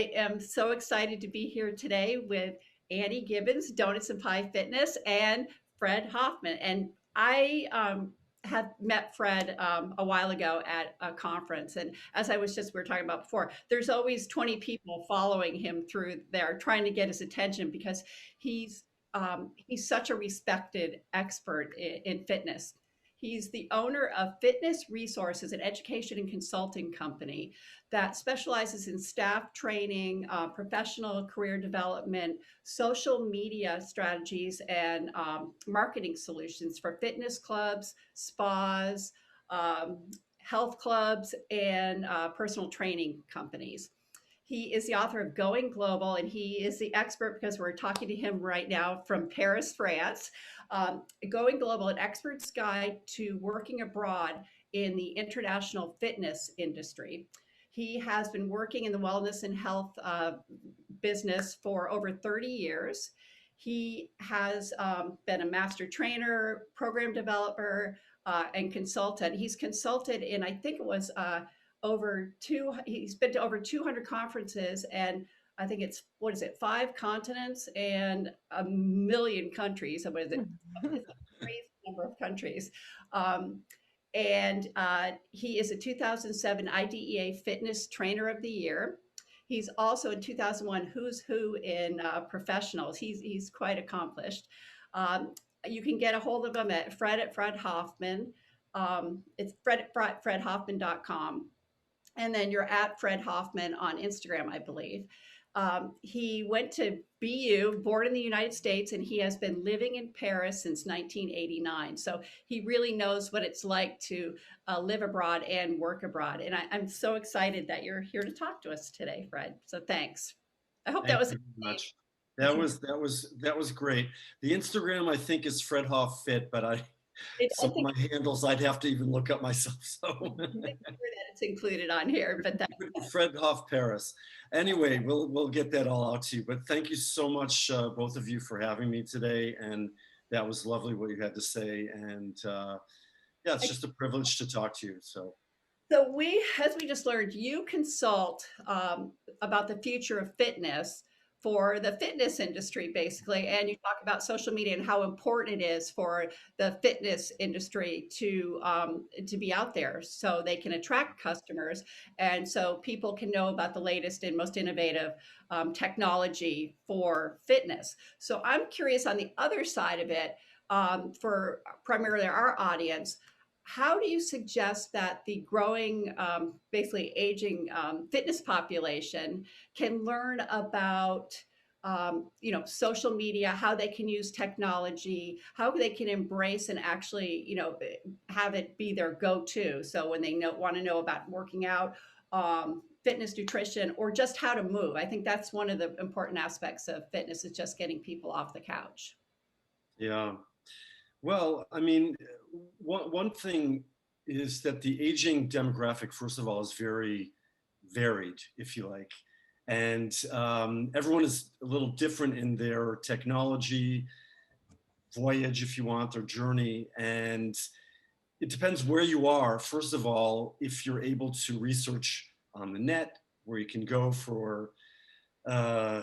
I am so excited to be here today with Annie Gibbons, Donuts and Pie Fitness, and Fred Hoffman. And I had met Fred a while ago at a conference. And as we were talking about before, there's always 20 people following him through there trying to get his attention because he's he's such a respected expert in fitness. He's the owner of Fitness Resources, an education and consulting company that specializes in staff training, professional career development, social media strategies, and marketing solutions for fitness clubs, spas, um, health clubs, and personal training companies. He is the author of Going Global, and he is the expert because we're talking to him right now from Paris, France. Going Global, an expert's guide to working abroad in the international fitness industry. He has been working in the wellness and health business for over 30 years. He has been a master trainer, program developer, and consultant. He's consulted in, I think it was he's been to over 200 conferences, and I think it's, what is it, 5 continents and a million countries. So what is it? It's a crazy number of countries. Um, and he is a 2007 IDEA Fitness Trainer of the Year. He's also in 2001 Who's Who in Professionals. He's quite accomplished. You can get a hold of him at Fred at Fred Hoffman. It's Fred at fredhoffman.com. And then you're at Fred Hoffman on Instagram, I believe. He went to BU, born in the United States, and he has been living in Paris since 1989. So he really knows what it's like to live abroad and work abroad. And I'm so excited that you're here to talk to us today, Fred. So thanks. I hope that Thank was. you very much. That was great. The Instagram I think is Fred Hoff Fit, but I some of think my handles I'd have to even look up myself. So that it's included on here, but that. Fred Hoff Paris. Anyway, we'll get that all out to you. But thank you so much, both of you, for having me today. And that was lovely what you had to say. And yeah, it's just a privilege to talk to you. So. So as we just learned, you consult about the future of fitness for the fitness industry, basically, and you talk about social media and how important it is for the fitness industry to be out there, so they can attract customers, and so people can know about the latest and most innovative technology for fitness. So I'm curious on the other side of it, for primarily our audience, how do you suggest that the growing, basically aging fitness population can learn about, social media, how they can use technology, how they can embrace and actually, have it be their go-to? So when they want to know about working out, fitness, nutrition, or just how to move, I think that's one of the important aspects of fitness is just getting people off the couch. Yeah. Well, I mean, one thing is that the aging demographic, first of all, is very varied, if you like. And everyone is a little different in their technology voyage, if you want, their journey. And it depends where you are. First of all, if you're able to research on the net, where you can go for uh,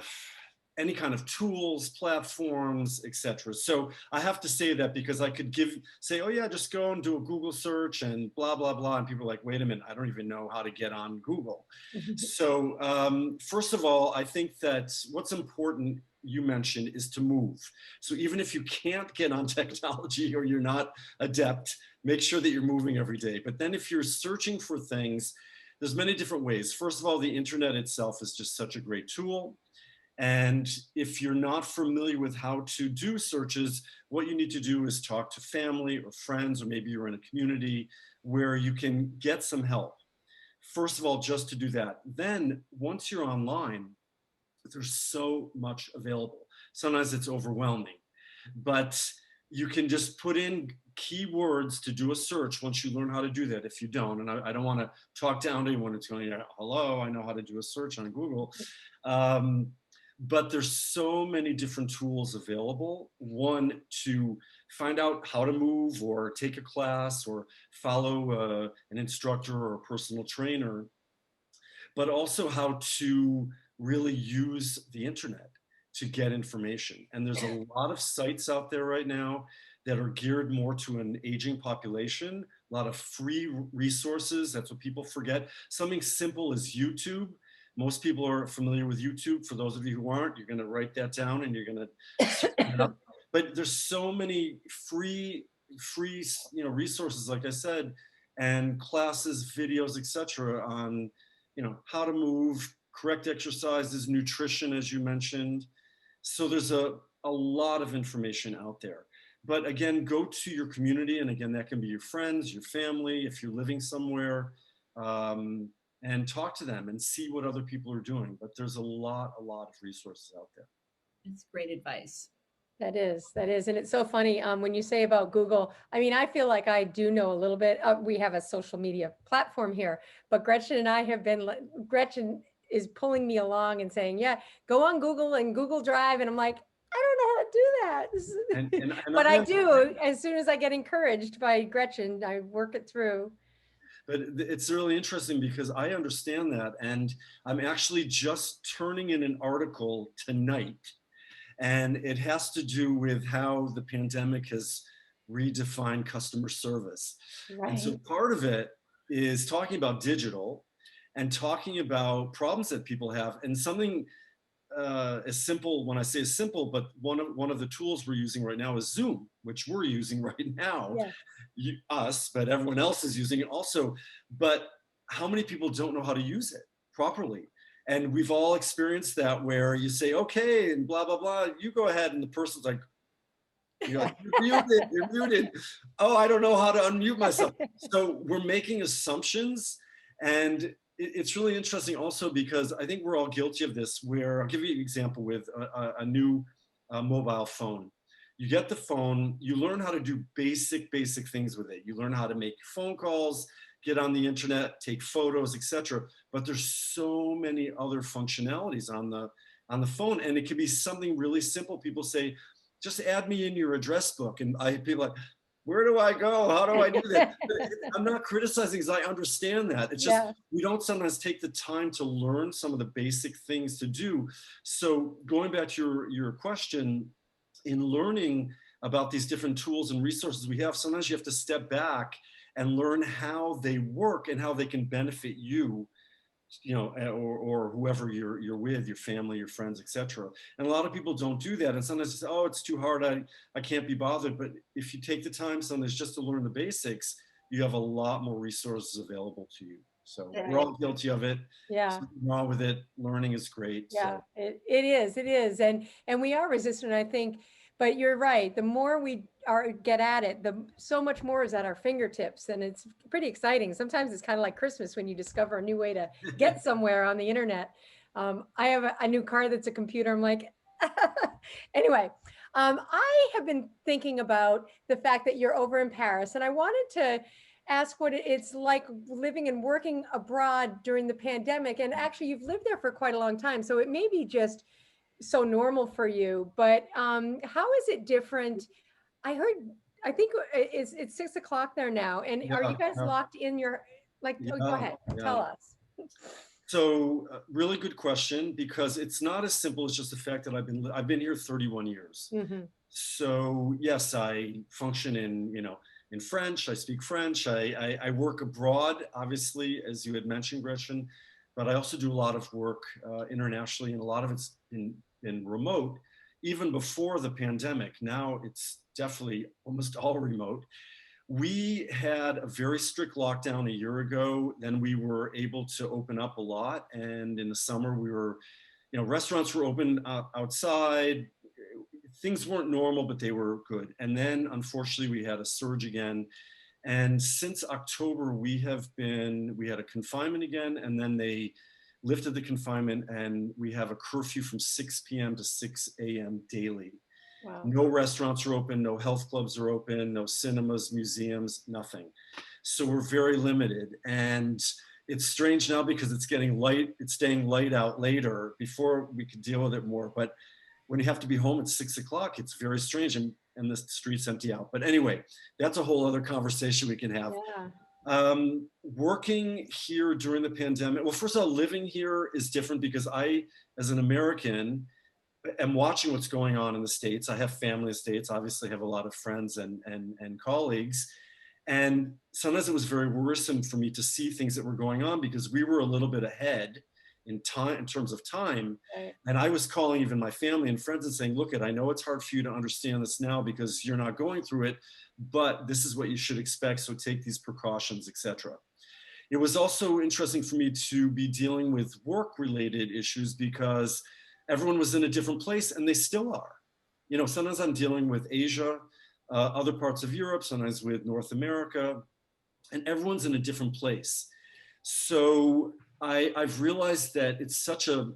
any kind of tools, platforms, etc. So I have to say that because I could say, oh yeah, just go and do a Google search and blah, blah, blah. And people are like, wait a minute, I don't even know how to get on Google. So first of all, I think that what's important, you mentioned, is to move. So even if you can't get on technology or you're not adept, make sure that you're moving every day. But then if you're searching for things, there's many different ways. First of all, the internet itself is just such a great tool. And if you're not familiar with how to do searches, what you need to do is talk to family or friends, or maybe you're in a community where you can get some help. First of all, just to do that. Then once you're online, there's so much available. Sometimes it's overwhelming, but you can just put in keywords to do a search once you learn how to do that. If you don't, and I don't want to talk down to anyone that's going, hello, I know how to do a search on Google. But there's so many different tools available. One, to find out how to move or take a class or follow an instructor or a personal trainer, but also how to really use the internet to get information. And there's a lot of sites out there right now that are geared more to an aging population, a lot of free resources. That's what people forget. Something simple as YouTube. Most people are familiar with YouTube. For those of you who aren't, you're going to write that down and you're going to search it up. But there's so many free resources, like I said, and classes, videos, etc., on how to move, correct exercises, nutrition, as you mentioned. So there's a lot of information out there. But again, go to your community, and again, that can be your friends, your family, if you're living somewhere, um, and talk to them and see what other people are doing. But there's a lot of resources out there. That's great advice. That is. And it's so funny when you say about Google. I mean, I feel like I do know a little bit. We have a social media platform here, but Gretchen and I have been, Gretchen is pulling me along and saying, yeah, go on Google and Google Drive. And I'm like, I don't know how to do that. But I do, as soon as I get encouraged by Gretchen, I work it through. But it's really interesting because I understand that. And I'm actually just turning in an article tonight, and it has to do with how the pandemic has redefined customer service. Right. And so part of it is talking about digital and talking about problems that people have, and something as simple, when I say simple, but one of the tools we're using right now is Zoom, which we're using right now, Yeah. us, but everyone else is using it also. But how many people don't know how to use it properly? And we've all experienced that, where you say, okay, and blah, blah, blah, you go ahead. And the person's like, you're like, you're muted. Oh, I don't know how to unmute myself. So we're making assumptions. And it's really interesting also because I think we're all guilty of this, where I'll give you an example with a new mobile phone. You get the phone, you learn how to do basic things with it. You learn how to make phone calls, get on the internet, take photos, etc. But there's so many other functionalities on the phone, and it can be something really simple. People say, just add me in your address book, and people like, where do I go? How do I do that? I'm not criticizing, because I understand that. It's just we don't sometimes take the time to learn some of the basic things to do. So going back to your question, in learning about these different tools and resources we have, sometimes you have to step back and learn how they work and how they can benefit you, or whoever you're with, your family, your friends, etc. And a lot of people don't do that. And sometimes they say, oh, it's too hard, I can't be bothered. But if you take the time sometimes just to learn the basics, you have a lot more resources available to you. So we're all guilty of it. Yeah. Something wrong with it. Learning is great. Yeah, so. it is. And we are resistant, I think, but you're right. The more we get at it, so much more is at our fingertips, and it's pretty exciting. Sometimes it's kind of like Christmas when you discover a new way to get somewhere on the internet. I have a new car that's a computer. I'm like, anyway, I have been thinking about the fact that you're over in Paris, and I wanted to ask what it's like living and working abroad during the pandemic. And actually, you've lived there for quite a long time, so it may be just so normal for you. But how is it different? I think it's 6 o'clock there now. And are you guys locked in your, go ahead, tell us. So really good question, because it's not as simple as just the fact that I've been here 31 years. Mm-hmm. So yes, I function in French. I speak French. I work abroad, obviously, as you had mentioned, Gretchen, but I also do a lot of work internationally, and a lot of it's in remote, even before the pandemic. Now it's definitely almost all remote. We had a very strict lockdown a year ago. Then we were able to open up a lot. And in the summer, restaurants were open outside. Things weren't normal, but they were good. And then unfortunately, we had a surge again. And since October, we had a confinement again, and then they lifted the confinement, and we have a curfew from 6 p.m. to 6 a.m. daily. Wow. No restaurants are open, no health clubs are open, no cinemas, museums, nothing. So we're very limited. And it's strange now because it's getting light, it's staying light out later. Before we could deal with it more. But when you have to be home at 6 o'clock, it's very strange, and the streets empty out. But anyway, that's a whole other conversation we can have. Yeah. Working here during the pandemic, well, first of all, living here is different because I, as an American, am watching what's going on in the States. I have family in the States, obviously have a lot of friends and colleagues. And sometimes it was very worrisome for me to see things that were going on because we were a little bit ahead in time, in terms of time. Right. And I was calling even my family and friends and saying, look, I know it's hard for you to understand this now because you're not going through it, but this is what you should expect. So take these precautions, etc. It was also interesting for me to be dealing with work-related issues because everyone was in a different place and they still are. You know, sometimes I'm dealing with Asia, other parts of Europe, sometimes with North America, and everyone's in a different place. So I've realized that it's such a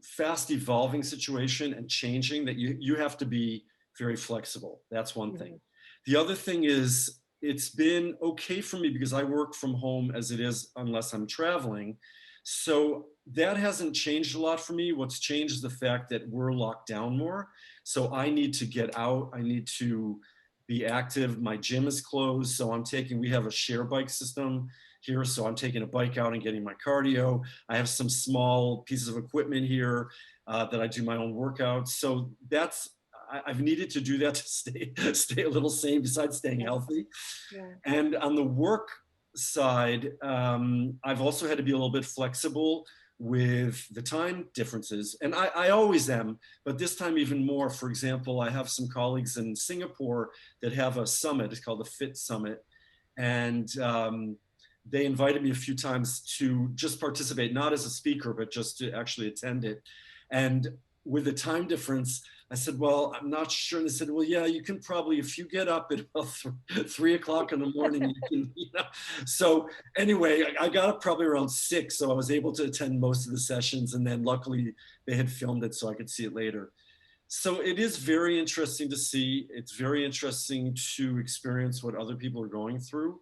fast evolving situation and changing that you have to be very flexible. That's one thing. The other thing is it's been okay for me because I work from home as it is unless I'm traveling. So that hasn't changed a lot for me. What's changed is the fact that we're locked down more. So I need to get out. I need to be active. My gym is closed. So we have a share bike system here. So I'm taking a bike out and getting my cardio. I have some small pieces of equipment here that I do my own workouts. So I've needed to do that to stay a little sane besides staying healthy. Yeah. And on the work side, I've also had to be a little bit flexible with the time differences. And I always am, but this time even more. For example, I have some colleagues in Singapore that have a summit. It's called the Fit Summit. And they invited me a few times to just participate, not as a speaker, but just to actually attend it. And with the time difference, I said, well, I'm not sure. And they said, well, yeah, you can probably, if you get up at about 3 o'clock in the morning, you can, you know. So anyway, I got up probably around 6. So I was able to attend most of the sessions. And then luckily they had filmed it so I could see it later. So it is very interesting to see. It's very interesting to experience what other people are going through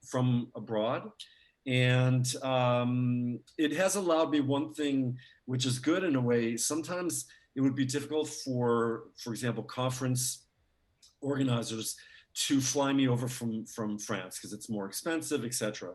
from abroad. And it has allowed me one thing, which is good in a way. Sometimes it would be difficult for example, conference organizers to fly me over from France because it's more expensive, etc.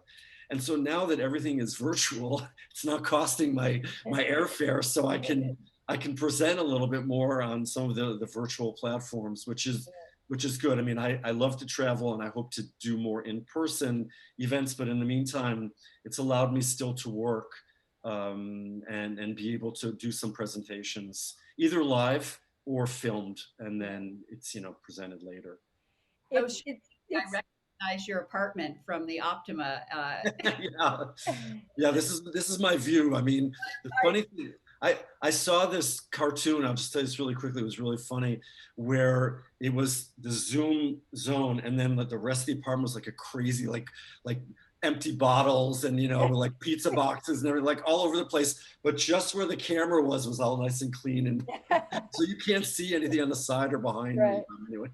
And so now that everything is virtual, it's not costing my airfare, so I can present a little bit more on some of the virtual platforms, which is good. I mean, I love to travel and I hope to do more in-person events, but in the meantime, it's allowed me still to work and be able to do some presentations, either live or filmed, and then it's, you know, presented later. I was I recognize your apartment from the Optima. Yeah, yeah. This is my view. I mean, the funny thing, I saw this cartoon. I'll just tell you this really quickly. It was really funny, where it was the Zoom zone, and then the rest of the apartment was like a crazy, like empty bottles and, you know, like pizza boxes and everything, like all over the place. But just where the camera was all nice and clean, and so you can't see anything on the side or behind me. Anyway.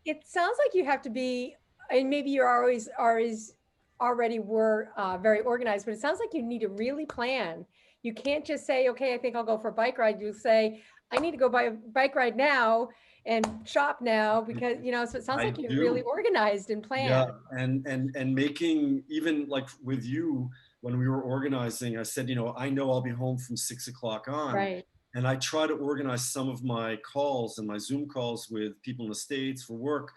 It sounds like you have to be, and maybe you're already were very organized, but it sounds like you need to really plan. You can't just say, okay, I think I'll go for a bike ride. You say, I need to go buy a bike ride now and shop now, because, you know, so it sounds like you're really organized and planned. Yeah, and making, even like with you, when we were organizing, I said, you know, I know I'll be home from 6 o'clock on. Right. And I try to organize some of my calls and my Zoom calls with people in the States for work,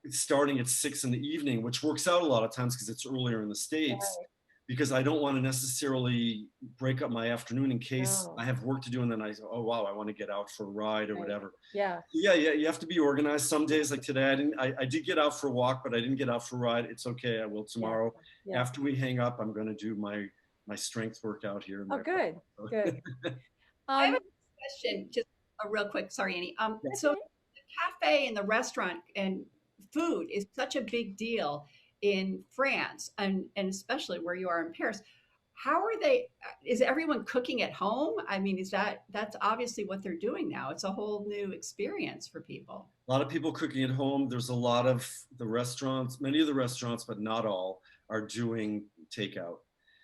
starting at 6 in the evening, which works out a lot of times because it's earlier in the States, because I don't want to necessarily break up my afternoon in case I have work to do. And then I say, oh, wow, I want to get out for a ride or whatever. Yeah. Yeah. You have to be organized. Some days like today, I did get out for a walk, but I didn't get out for a ride. It's okay. I will tomorrow. Yeah. After we hang up, I'm going to do my strength workout here. Oh, good. Good. I have a question, just a real quick. Sorry, Annie. So the cafe and the restaurant and food is such a big deal in France, and especially where you are in Paris. How are they? Is everyone cooking at home? I mean, that's obviously what they're doing now. It's a whole new experience for people. A lot of people cooking at home. There's a lot of the restaurants, many of the restaurants, but not all, are doing takeout.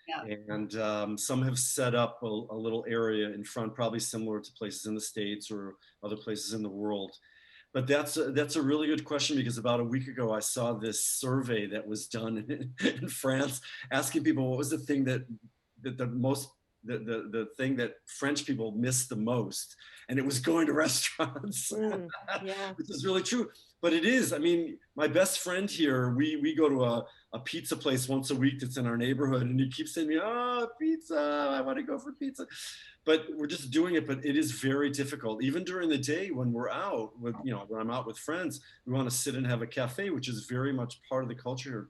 Yeah. And some have set up a little area in front, probably similar to places in the States or other places in the world. But that's a really good question, because about a week ago I saw this survey that was done in France, asking people what was the thing that the most the thing that French people miss the most, and it was going to restaurants, Yeah. which is really true. But it is. I mean, my best friend here, we go to a pizza place once a week that's in our neighborhood, and he keeps saying to me, "Oh, pizza! I want to go for pizza." But we're just doing it. But it is very difficult, even during the day when we're out with, when I'm out with friends, we want to sit and have a cafe, which is very much part of the culture.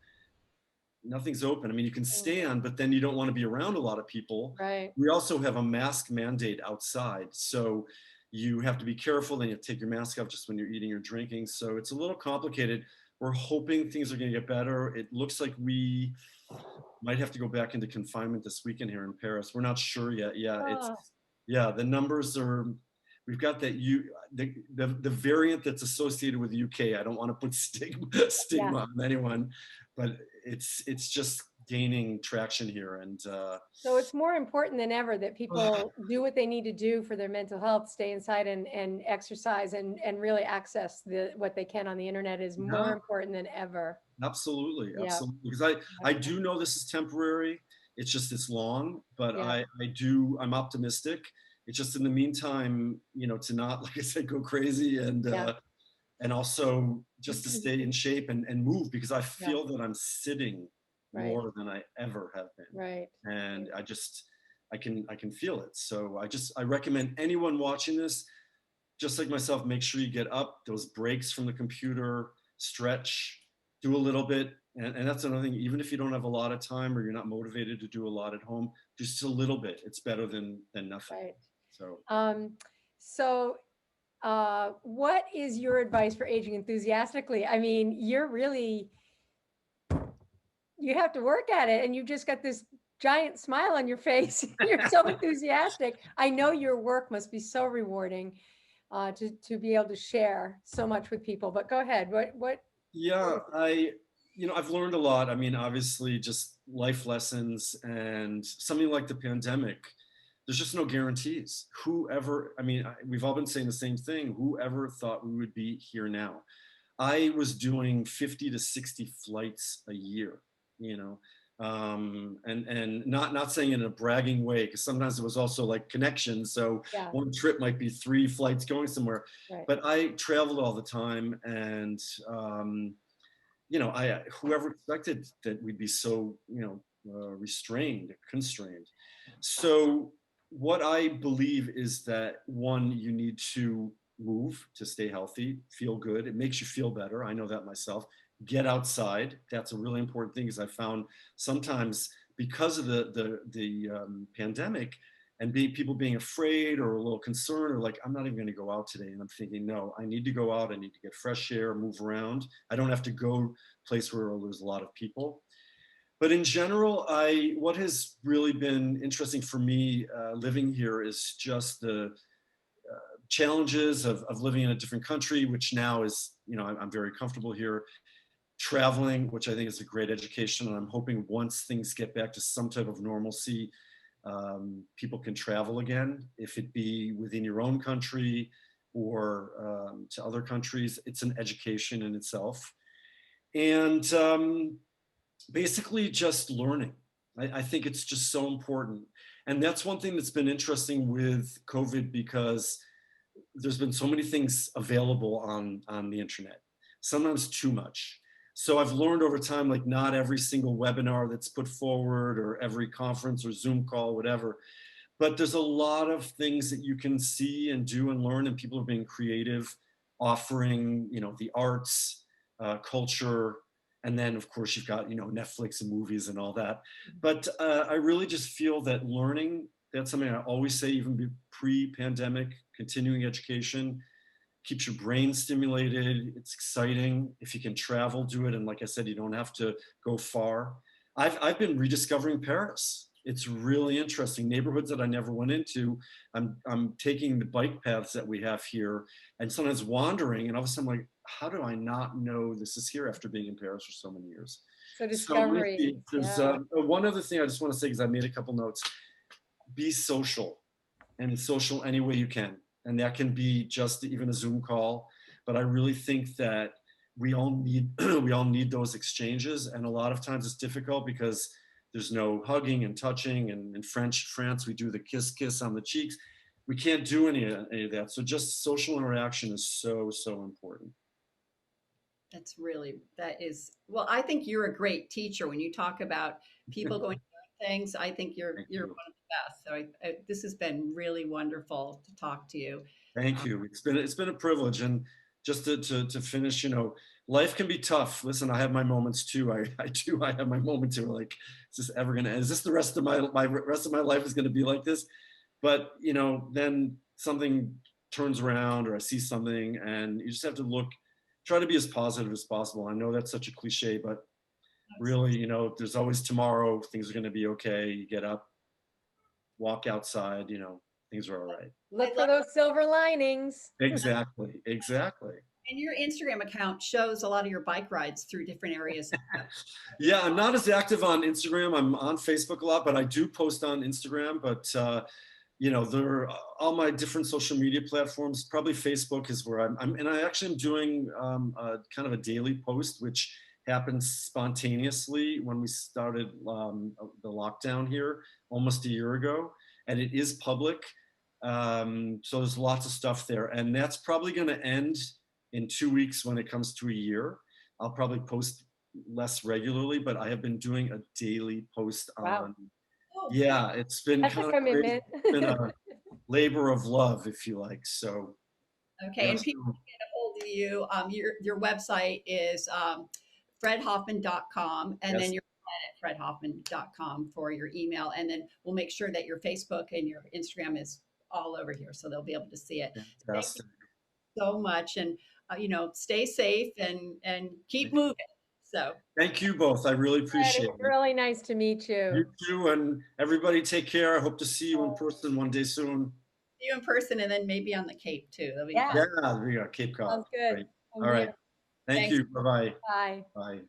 Nothing's open. I mean, you can Mm. stand, but then you don't want to be around a lot of people. Right. We also have a mask mandate outside, so you have to be careful. Then you have to take your mask off just when you're eating or drinking. So it's a little complicated. We're hoping things are going to get better. It looks like we might have to go back into confinement this weekend here in Paris. We're not sure yet. Oh, Yeah, the numbers are. We've got the variant that's associated with the UK. I don't want to put yeah. stigma on anyone, but it's just gaining traction here, and So it's more important than ever that people do what they need to do for their mental health, stay inside and exercise and really access what they can on the internet is more yeah, important than ever. absolutely, Yeah. absolutely. Because I do know this is temporary. It's long, but Yeah. I'm optimistic. It's just in the meantime, to not, like I said, go crazy, Yeah. and also just to stay in shape and move, because I Yeah. feel that I'm sitting Right. more than I ever have been. Right. And I can feel it. So I recommend anyone watching this, just like myself, make sure you get up, those breaks from the computer, stretch, do a little bit. And that's another thing, even if you don't have a lot of time or you're not motivated to do a lot at home, just a little bit. It's better than nothing. Right. So So what is your advice for aging enthusiastically? I mean, you have to work at it and you've just got this giant smile on your face. You're so enthusiastic. I know your work must be so rewarding to be able to share so much with people, but go ahead. What? yeah, I've learned a lot. I mean, obviously just life lessons, and something like the pandemic, there's just no guarantees. We've all been saying the same thing. Whoever thought we would be here now? I was doing 50 to 60 flights a year, you know, and not saying it in a bragging way, because sometimes it was also like connections. So Yeah, one trip might be 3 flights going somewhere, right. but I traveled all the time, and I whoever expected that we'd be so restrained, constrained. So what I believe is that, one, you need to move to stay healthy, feel good. It makes you feel better. I know that myself. Get outside. That's a really important thing, because I found sometimes, because of the pandemic, and people being afraid or a little concerned, or like, I'm not even going to go out today. And I'm thinking, no, I need to go out. I need to get fresh air, move around. I don't have to go place where there's a lot of people. But in general, what has really been interesting for me living here is just the challenges of living in a different country, which now is, I'm very comfortable here. Traveling, which I think is a great education. And I'm hoping once things get back to some type of normalcy, people can travel again, if it be within your own country or to other countries. It's an education in itself. And basically just learning. I think it's just so important. And that's one thing that's been interesting with COVID, because there's been so many things available on the internet, sometimes too much. So I've learned over time, like, not every single webinar that's put forward, or every conference or Zoom call, whatever, but there's a lot of things that you can see and do and learn, and people are being creative, offering, the arts, culture, and then of course you've got, Netflix and movies and all that. But I really just feel that learning, that's something I always say, even pre-pandemic, continuing education keeps your brain stimulated. It's exciting. If you can travel, do it. And like I said, you don't have to go far. I've been rediscovering Paris. It's really interesting. Neighborhoods that I never went into. I'm taking the bike paths that we have here, and sometimes wandering, and all of a sudden I'm like, how do I not know this is here after being in Paris for so many years? So So let's see. discovery. There's Yeah. one other thing I just want to say, because I made a couple notes. Be social, and social any way you can. And that can be just even a Zoom call. but I really think that we all need we all need those exchanges, and a lot of times it's difficult because there's no hugging and touching, and in France we do the kiss on the cheeks. We can't do any of that. So just social interaction is so important. That's really, that is, well, I think you're a great teacher when you talk about people going through things. I think Thank you're one you. of the best. So this has been really wonderful to talk to you. Thank you. It's been a privilege, and just to finish, life can be tough. Listen, I have my moments too. I have my moments where like, is this ever gonna end? Is this the rest of my rest of my life is gonna be like this? But then something turns around, or I see something, and you just have to try to be as positive as possible. I know that's such a cliche, but really, there's always tomorrow. Things are gonna be okay. You get up, walk outside. Things are all right. I Look for love, those silver linings. Exactly. Exactly. and your Instagram account shows a lot of your bike rides through different areas. Yeah, I'm not as active on Instagram. I'm on Facebook a lot, but I do post on Instagram. But there are all my different social media platforms. Probably Facebook is where and I actually am doing kind of a daily post, which happens spontaneously when we started the lockdown here almost a year ago, and it is public. So there's lots of stuff there, and that's probably going to end in 2 weeks when it comes to a year. I'll probably post less regularly, but I have been doing a daily post Wow, on. Oh, Yeah, it's been that's a kind of crazy. commitment. It's been a labor of love, if you like. So okay. yeah, And people can get a hold of you. Your website is fredhoffman.com, and then yes, your fredhoffman.com for your email. And then we'll make sure that your Facebook and your Instagram is all over here so they'll be able to see it. Thank you fantastic. so much. And, stay safe and keep moving. So, Thank you both. I really Fred, it appreciate was it. really nice to meet you. You too, and everybody take care. I hope to see you in person one day soon. see you in person and then maybe on the Cape too. That'll be Yeah, fun. Yeah, there you go, Cape Cod. sounds good. Great. Same All right. here. Thank Thanks. you. Bye-bye. Bye. Bye.